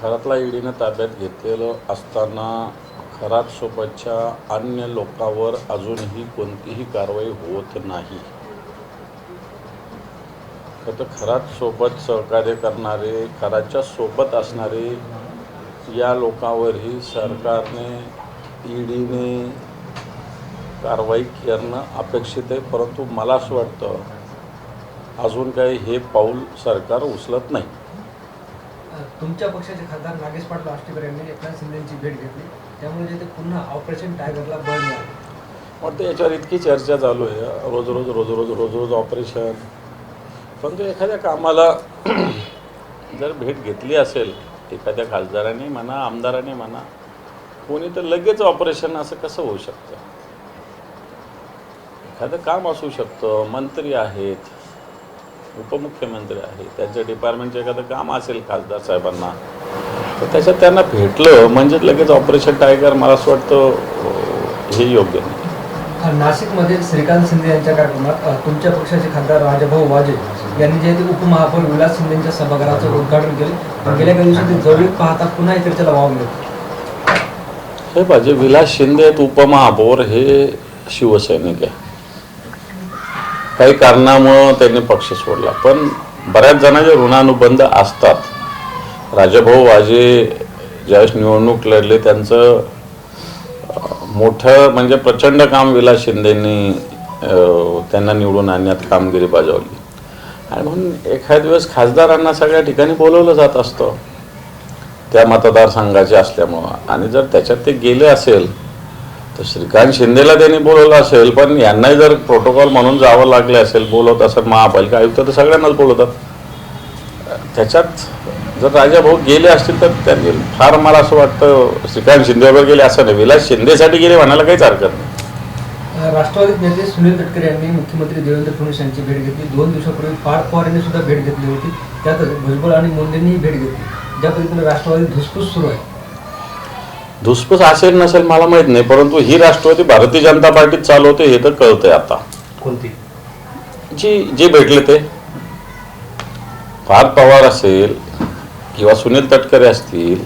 खरातला ईडीनं ताब्यात घेतलेलं असताना खरातसोबतच्या अन्य लोकांवर अजूनही कोणतीही कारवाई होत नाही. तर खरातसोबत सहकार्य करणारे, खरातच्या सोबत असणारे या लोकांवरही सरकारने, ईडीने कारवाई करणं अपेक्षित आहे. परंतु मला असं वाटतं अजून काही हे पाऊल सरकार उचलत नाही. तुमच्या पक्षाचे खासदार नागेश पाटील आष्टीकर यांनी एकनाथ शिंदेची भेट घेतली, त्यामुळे ते पुन्हा ऑपरेशन टायगरला बळ मिळालं. मग ते याच्यावर इतकी चर्चा चालू आहे, रोज ऑपरेशन. परंतु एखाद्या कामाला जर भेट घेतली असेल एखाद्या खासदाराने म्हणा, आमदाराने म्हणा, कोणी, तर लगेच ऑपरेशन असं कसं होऊ शकतं? एखादं काम असू शकतं, मंत्री आहेत, उपमुख्यमंत्री आहेत, त्यांच्या डिपार्टमेंटचं एखादं काम असेल खासदार साहेबांना, तर त्याच्यात त्यांना भेटलं म्हणजे लगेच ऑपरेशन टायगर, मला असं वाटतं हे योग्य नाही. नाशिकमध्ये श्रीकांत शिंदे यांच्या कार्यक्रमात तुमच्या पक्षाचे खासदार राजाभाऊ वाजे यांनी जे ते उपमहापौर विलास शिंदेच्या सभागृहाचं उद्घाटन केलं. गेल्या काही दिवसात जवळ पाहता पुन्हा चर्चेला वाव मिळतो. हे पाहिजे, विलास शिंदे उपमहापौर हे शिवसैनिक आहे. काही कारणामुळं त्यांनी पक्ष सोडला, पण बऱ्याच जणांचे ऋणानुबंध असतात. राजाभाऊ वाजे ज्यावेळेस निवडणूक लढले त्यांचं मोठं म्हणजे प्रचंड काम विलास शिंदेंनी त्यांना निवडून आणण्यात कामगिरी बजावली. आणि म्हणून एखाद दिवस खासदारांना सगळ्या ठिकाणी बोलवलं जात असतं त्या मतदारसंघाचे असल्यामुळं. आणि जर त्याच्यात ते गेले असेल तर श्रीकांत शिंदेला त्यांनी बोलवलं असेल, पण यांनाही जर प्रोटोकॉल म्हणून जावं लागले असेल, बोलवत असेल महापालिका आयुक्त, तर सगळ्यांनाच बोलवतात. त्याच्यात जर राजाभाऊ गेले असतील तर त्यांनी फार, मला असं वाटतं, श्रीकांत शिंदेवर गेले असं नाही, विलास शिंदेसाठी गेले म्हणायला काहीच हरकत नाही. राष्ट्रवादी नेते सुनील तटकरे यांनी मुख्यमंत्री देवेंद्र फडणवीस यांची भेट घेतली. 2 दिवसापूर्वी पार्थ पवार यांनी सुद्धा भेट घेतली होती. त्यातच भुजबळ आणि मुंडेंनीही भेट घेतली. ज्या पद्धतीने राष्ट्रवादी धुसफूस सुरू आहे. धुसफूस असेल नसेल मला माहीत नाही, परंतु ही राष्ट्रवादी भारतीय जनता पार्टीत चालवते हे तर कळतंय आता. कोणती? जे भेटले ते पार्थ पवार असेल किंवा सुनील तटकरे असतील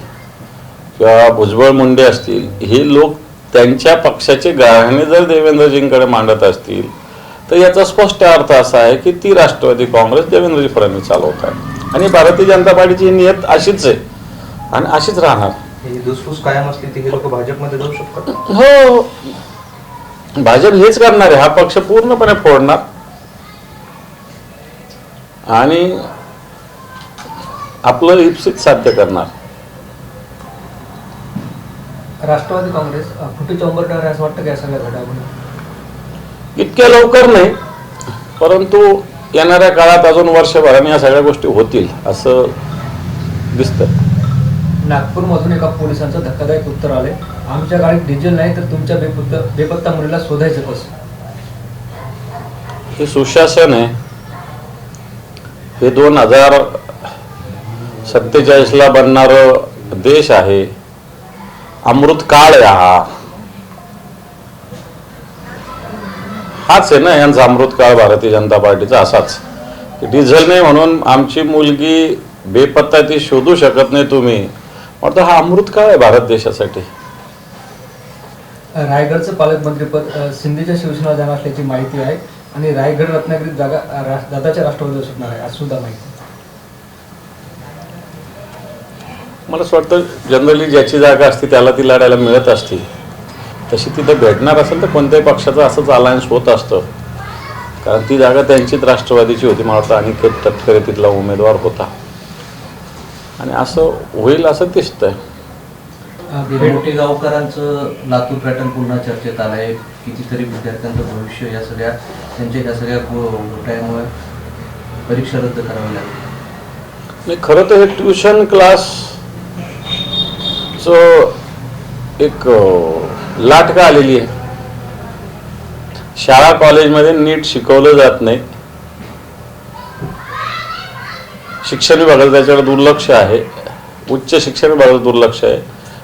किंवा भुजबळ मुंडे असतील, हे लोक त्यांच्या पक्षाचे गाळणे जर देवेंद्रजींकडे मांडत असतील तर याचा स्पष्ट अर्थ असा आहे की ती राष्ट्रवादी काँग्रेस देवेंद्रजी फडणवीस चालवत आहे. आणि भारतीय जनता पार्टीची नियत अशीच आहे आणि अशीच राहणार. धुसफूस कायम असली ती हे लोक भाजपमध्ये जाऊ शकतात. हो, भाजप हेच करणार आहे, हा पक्ष पूर्णपणे फोडणार आणि आपलं इप्सित साध्य करणार. राष्ट्रवादी काँग्रेस फुटीच्या उंबरठ्यावर आहे असं वाटतं की या सगळ्या घडामोडी इतक्या लवकर नाही, परंतु येणाऱ्या काळात अजून वर्षभराने या सगळ्या गोष्टी होतील असं दिसतं. नागपूरमधून एका पोलिसांचं धक्कादायक उत्तर आले. आमच्या गाडीत डिझेल नाही तर तुमच्या बेपत्ता मुलीला शोधायचं कसं? हे सुशासन आहे. हे 2047ला बनणारं देश आहे. अमृत काळ आहे हाच आहे ना यांचा अमृत काळ भारतीय जनता पार्टीचा असाच. डिझेल नाही म्हणून आमची मुलगी बेपत्ता ती शोधू शकत नाही तुम्ही, म्हणतो हा अमृत काळ आहे भारत देशासाठी. रायगडचं पालकमंत्रीपद शिंदेच्या शिवसेना जाणार असल्याची माहिती आहे आणि रायगड रत्नागिरीत जागा दादाच्या राष्ट्रवादीवर सुटणार आहे आज सुद्धा माहिती. मला असं वाटतं जनरली ज्याची जागा असते त्याला ती लढायला मिळत असते. तशी तिथं भेटणार असेल तर कोणत्याही पक्षाचं असंच अलायन्स होत असतं, कारण ती जागा त्यांचीच राष्ट्रवादीची होती. मला वाटतं अनिकेत तटकरे तिथला उमेदवार होता आणि असं होईल असं दिसतंय. गावकरांचं लातूर पॅटर्न पुन्हा चर्चेत आलं आहे. कितीतरी विद्यार्थ्यांचं भविष्य या सगळ्या घोटाळ्यामुळे परीक्षा रद्द करावी लागली. नाही, खरं तर हे ट्युशन क्लासचं एक लाट का आलेली आहे. शाळा कॉलेजमध्ये नीट शिकवलं जात नाही, शिक्षण विभागाचं त्याच्याकडे दुर्लक्ष आहे, उच्च शिक्षण विभागाचं दुर्लक्ष आहे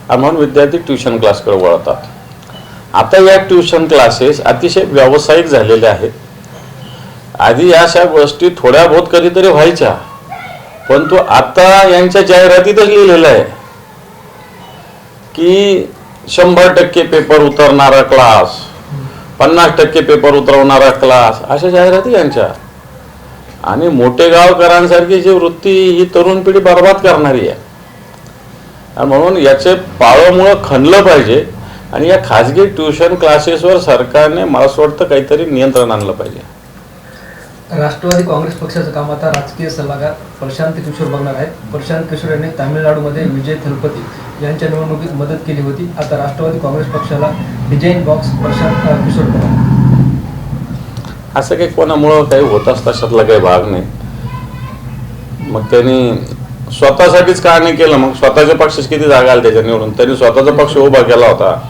आणि म्हणून विद्यार्थी ट्युशन क्लासकडे वळतात. आता या ट्युशन क्लासेस अतिशय व्यावसायिक झालेले आहेत. आधी या अशा गोष्टी थोड्या बहुत कधीतरी व्हायच्या, पण तो आता यांच्या जाहिरातीतच लिहिलेलं आहे की 100% पेपर उतरणारा क्लास, 50% पेपर उतरवणारा क्लास, अशा जाहिराती यांच्या. आणि मोठे गावकरांसारखी जी वृत्ती ही तरुण पिढी बर्बाद करणारी आहे. आणि म्हणून याचे पाळमुळं खणलं पाहिजे. आणि या खाजगी ट्युशन क्लासेसवर सरकारने मला असं वाटतं काहीतरी नियंत्रण आणलं पाहिजे. राष्ट्रवादी काँग्रेस पक्षाचं काम आता राजकीय सल्लागार प्रशांत किशोर बघणार आहेत. प्रशांत किशोर यांनी तामिळनाडूमध्ये विजय थलपती यांच्या निवडणुकीत मदत केली होती. आता राष्ट्रवादी काँग्रेस पक्षाला डिझाईन बॉक्स प्रशांत किशोर बघणार. असं काही कोणामुळं काही होत असतं अशातला काही भाग नाही. मग त्यांनी स्वतःसाठीच का नाही केलं? मग स्वतःच्या पक्षाची किती जागा आल्या त्याच्या निवडून? त्यांनी स्वतःचा पक्ष उभा केला होता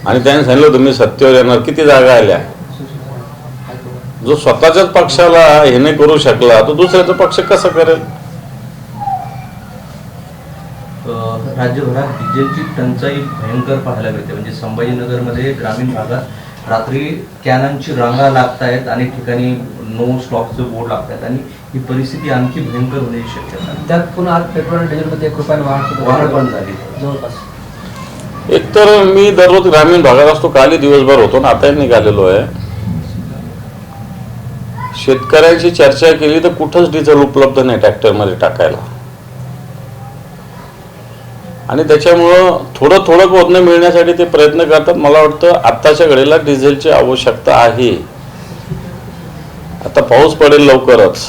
आणि त्यांनी सांगितलं होतं मी सत्तेवर येणार. किती जागा आल्या? जो स्वतःच्याच पक्षाला हे नाही करू शकला तो दुसऱ्याचा पक्ष कसं करेल? राज्यभरात डिझेलची टंचाई भयंकर पाहायला मिळते. म्हणजे संभाजीनगरमध्ये ग्रामीण भागात रात्री कॅनांची रांगा लागत आहेत, अनेक ठिकाणी नो स्टॉकचे बोर्ड लागत आहेत आणि ही परिस्थिती आणखी भयंकर होण्याची शक्यता आहे. त्यात पुन्हा आज पेट्रोल आणि डिझेलमध्ये 1 रुपयाने वाढ पण झाली जवळपास. एकतर मी दररोज ग्रामीण भागात असतो, कालही दिवसभर होतो ना आताही निघालेलो आहे. शेतकऱ्यांची चर्चा केली तर कुठंच डिझेल उपलब्ध नाही ट्रॅक्टरमध्ये टाकायला. आणि त्याच्यामुळं थोडं थोडं वजन मिळण्यासाठी ते प्रयत्न करतात. मला वाटतं आत्ताच्या घडीला डिझेलची आवश्यकता आहे. आता पाऊस पडेल लवकरच.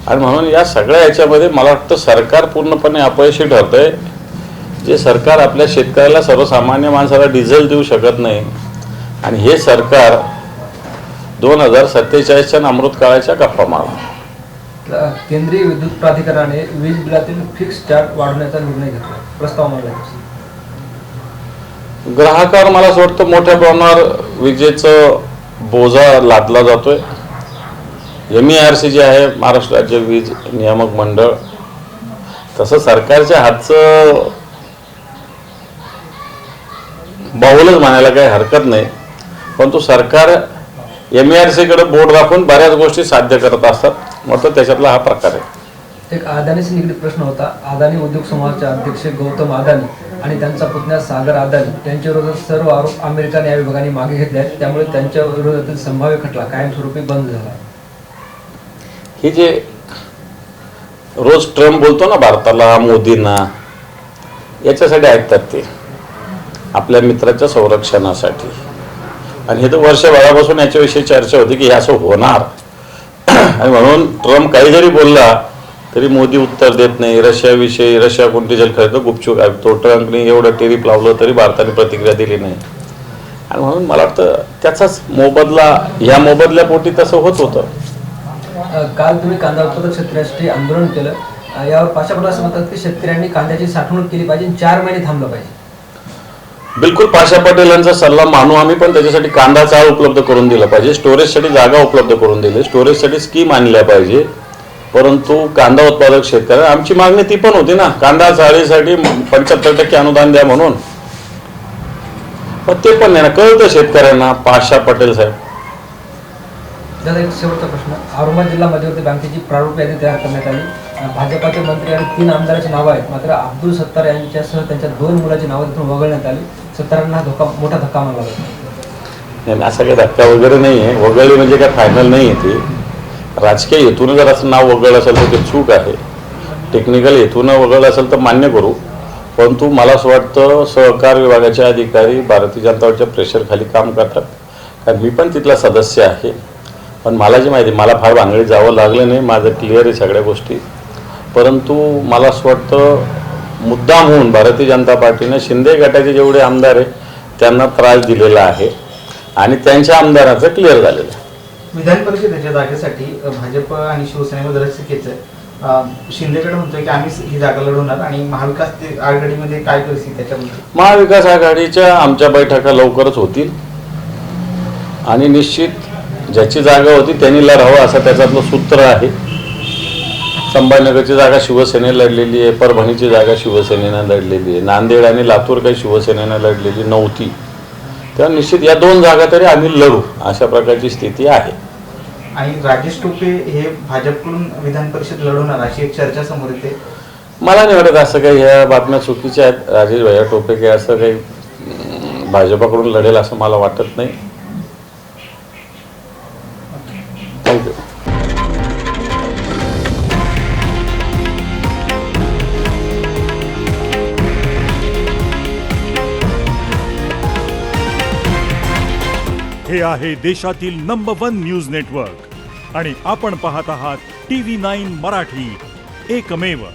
आणि म्हणून या सगळ्या याच्यामध्ये मला वाटतं सरकार पूर्णपणे अपयशी ठरतंय. जे सरकार आपल्या शेतकऱ्याला, सर्वसामान्य माणसाला डिझेल देऊ शकत नाही. आणि हे सरकार 2047च्या अमृत काळाच्या गप्पा मारला. केंद्रीय विद्युत प्राधिकरणाने वीज बिलातील फिक्स चार्ज वाढवण्याचा निर्णय घेतला. प्रस्ताव मांडला. ग्राहकावर मला असं वाटतं मोठ्या प्रमाणावर विजेचं बोजा लादला जातोय. MERC जे आहे महाराष्ट्र राज्य वीज नियामक मंडळ, तसं सरकारच्या हातचं बाहुलच म्हणायला काही हरकत नाही. परंतु सरकार MERC कडे बोट दाखवून बऱ्याच गोष्टी साध्य करत असतात. मग त्याच्यातला हा प्रकार आहे. एक अदानीशी निगडीत प्रश्न होता. अदानी उद्योग समूहाचे अध्यक्ष गौतम अदानी आणि त्यांचा पुतण्या सागर अदानी यांच्या विरोधात सर्व आरोप अमेरिका न्याय विभागाने मागे घेतले आहेत. त्यामुळे त्यांच्या विरोधातील संभाव्य खटला कायमस्वरूपी बंद झाला. हे जे रोज ट्रम्प बोलतो ना भारताला, मोदींना, याच्यासाठी ऐकतात ते, आपल्या मित्राच्या संरक्षणासाठी. आणि हे तर वर्षभरापासून याच्याविषयी चर्चा होती की हे असं होणार. आणि म्हणून ट्रम्प काही जरी बोलला तरी मोदी उत्तर देत नाही. रशियाविषयी, रशिया कोणती जल खरेदी गुपचूक तो ट्रम्पने एवढं टेरिफ लावलं तरी भारताने प्रतिक्रिया दिली नाही. आणि म्हणून मला वाटतं त्याचाच मोबदला, ह्या मोबदल्यापोटी तसं होत होतं. काल तुम्ही कांदा उत्पादक शेतकऱ्यांसाठी आंदोलन केलं. यावर पाशापट असं म्हणतात की शेतकऱ्यांनी कांद्याची साठवणूक केली पाहिजे, 4 महिने थांबलं पाहिजे. बिलकुल पाशा पटेल यांचा सल्ला मानू आम्ही. पण त्याच्यासाठी कांदा चाळ उपलब्ध करून दिला पाहिजे, स्टोरेजसाठी जागा उपलब्ध करून दिली, स्टोरेजसाठी स्कीम आणल्या पाहिजे. परंतु कांदा उत्पादक शेतकरी, आमची मागणी ती पण होती ना, कांदा चाळीसाठी 75% अनुदान द्या म्हणून. पण ते पण नाही ना, कळतं शेतकऱ्यांना. पाशा पटेल साहेब. त्याचा एक शेवटचा प्रश्न. औरंगाबाद जिल्हा मध्यवर्ती बँकेची प्रारूप यादी तयार करण्यात आली. भाजपाचे मंत्री आणि 3 आमदारांची नावं आहेत. मात्र अब्दुल सत्तार यांच्यासह त्यांच्या 2 मुलाची नावं तिथून वगळण्यात आली. सत्तारांना मोठा धक्का मानला जातो. नाही, असा काही धक्का वगैरे नाही आहे. वगळली म्हणजे काय फायनल नाही आहे. ती राजकीय हेतून जर असं नाव वगळलं असेल तर ते चूक आहे. टेक्निकल हेतून वगळलं असेल तर मान्य करू. परंतु मला असं वाटतं सहकार विभागाचे अधिकारी भारतीय जनता पार्टीच्या प्रेशरखाली काम करतात. कारण मी पण तिथला सदस्य आहे. पण मला जी माहिती, मला फार भानगडीत जावं लागलं नाही, माझं क्लिअर आहे सगळ्या गोष्टी. परंतु मला असं वाटतं मुद्दाम होऊन भारतीय जनता पार्टीनं शिंदे गटाचे जेवढे आमदार आहे त्यांना त्रास दिलेला आहे आणि त्यांच्या आमदाराचं क्लिअर झालेलं आहे. विधान परिषदेच्या जागेसाठी भाजप आणि शिवसेनेमध्ये रस्सीखेच शिंदेगड म्हणतोय की आम्ही ही जागा लढवणार आणि महाविकास आघाडीमध्ये काय परिस्थिती त्याच्यामध्ये? महाविकास आघाडीच्या आमच्या बैठका लवकरच होतील आणि निश्चित ज्याची जागा होती त्यांनी लढावं असं त्याच्यातलं सूत्र आहे. संभाजीनगरची जागा शिवसेनेने लढलेली आहे, परभणीची जागा शिवसेनेनं लढलेली आहे, नांदेड आणि लातूर काही शिवसेनेनं लढलेली नव्हती. तेव्हा निश्चित या 2 जागा तरी आम्ही लढू अशा प्रकारची स्थिती आहे. आणि राजेश टोपे हे भाजपकडून विधान परिषद लढवणार अशी एक चर्चा समोर येते. मला नाही वाटत असं काही ह्या बातम्या चुकीच्या आहेत. राजेश भैया टोपे काही असं काही भाजपाकडून लढेल असं मला वाटत नाही. थँक्यू. हे आहे देशातील नंबर 1 न्यूज नेटवर्क आणि आपण पाहत आहात TV9 मराठी, एकमेव.